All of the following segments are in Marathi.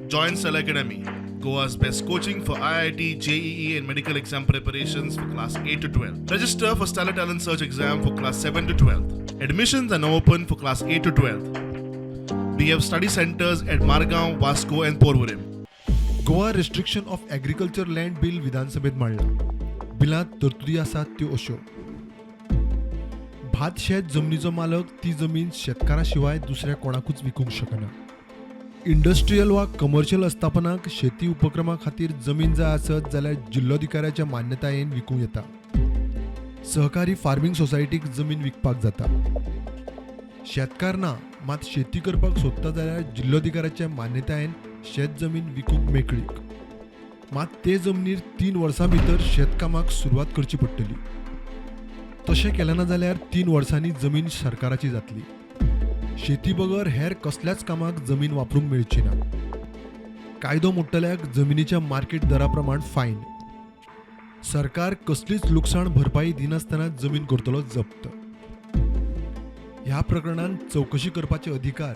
Join Cell Academy, Goa's best coaching for IIT, JEE, and medical exam preparations for class 8 to 12. Register for Stellar Talent Search exam for class 7 to 12. Admissions are now open for class 8 to 12. We have study centers at Margao, Vasco, and Porvorim. Goa restriction of agriculture land bill विधानसभेत मांडला. बिलांत तरतुदी आसात त्यो अश्यो: भात शेत जमनीचो मालक ती जमीन शेतकारा शिवाय दुसऱ्या कोणाकूच विकूंक शकना. इंडस्ट्रियल वा कमर्शियल अस्थापनाक शेती उपक्रमा खातीर जमीन जाय आसत जाल्यार जिल्लोधिकाऱ्याच्या मान्यतायेन विकूंक येता. सहकारी फार्मिंग सोसायटीक जमीन विकपाक जाता. शेतकार ना, मात शेती करपाक सोदता जाल्यार जिल्लोधिकाऱ्याच्या मान्यतायेन शेत जमीन विकूंक मेकळी. मात ते जमनीर 3 वर्सां भितर शेतकामाक सुरवात करची पडटली. तशें केलें ना जाल्यार 3 वर्सांनी जमीन सरकाराची जातली. शेती बगर हेर कसल्याच कामाक जमीन वापरूंक मेळची ना. कायदो मोडटल्याक जमिनीच्या मार्केट दरा प्रमाण फायन. सरकार कसलीच लुकसाण भरपाई दिनासतना जमीन करतलो जप्त. ह्या प्रकरणांत चवकशी करपाचे अधिकार,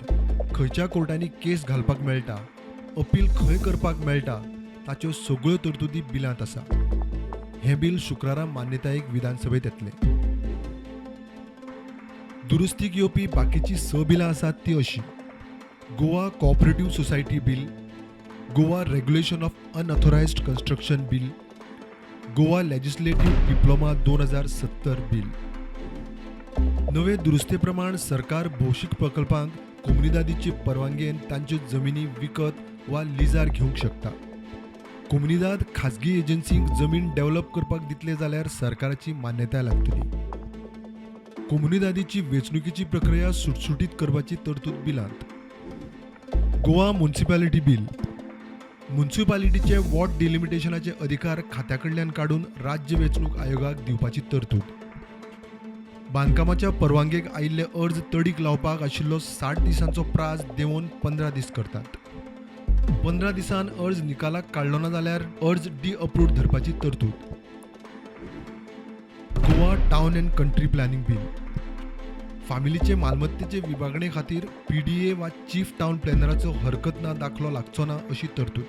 खंयच्या कोर्टांनी केस घालपाक मेळटा, अपील खंय करपाक मेळटा, ताच्यो सगळ्यो तरतुदी बिलांत आसा. हें बिल शुक्रारा मान्यतायेक विधानसभेत येतलें. दुरुस्तीक येवपी बाकीची 6 बिलां आसात ती अशीं: Goa cooperative society bill, Goa regulation of unauthorised construction bill, Goa legislative diploma 2070 bill. नवे दुरुस्ते प्रमाण सरकार भौशीक प्रकल्पांक कोमुनिदादीची परवानगेन तांच्यो जमिनी विकत वा लिजार घेवंक शकता. कोमुनिदाद खाजगी एजन्सींक जमीन डेव्हलप करपाक दितले जाल्यार सरकाराची मान्यताय लागतली. कोमुनिदादीची वेंचणुकीची प्रक्रिया सुटसुटीत करपाची तरतूद बिलांत. गोवा म्युनिसिपॅलिटी बिल, म्युनिसिपॅलिटीचे वॉर्ड डिलिमिटेशनाचे अधिकार खात्या कडल्यान काडून राज्य वेंचणूक आयोगाक दिवपाची तरतूद. बांदकामाच्या परवानगेक आयिल्ले अर्ज तडीक लावपाक आशिल्लो 60 दिसांचो प्राझ देंवन 15 दीस करतात. 15 दिसान अर्ज निकालाक काडलो ना जाल्यार अर्ज अप्रूव्ड धरपाची तरतूद. Goa town and country planning bill, फामिलीचे मालमत्तेचे विभागणे खातीर PDA वा चीफ टावन प्लॅनराचो हरकत ना दाखलो लागचो ना अशी तरतूद.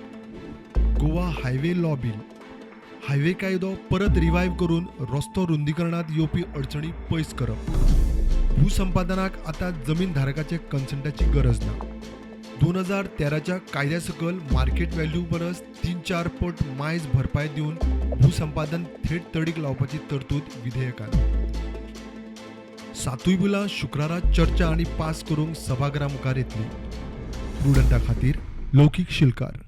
Goa highway law bill, highway कायदो परत रिवायव करून रस्तो रुंदीकरणात येवपी अडचणी पयस करप. भूसंपादनाक आतां जमीन धारकाचे कन्सेंटाची गरज ना. 2013च्या कायद्या सकल मार्केट व्हॅल्यू परस 3-4 पट मायज भरपाय दिवन भूसंपादन थेट तडीक लावपाची तरतूद विधेयकांत. 7 बिलां शुक्रारा चर्चा आनी पास करूंक सभाघरा मुखार येतली. स्टुडंटा खातीर लौकीक शिलकार.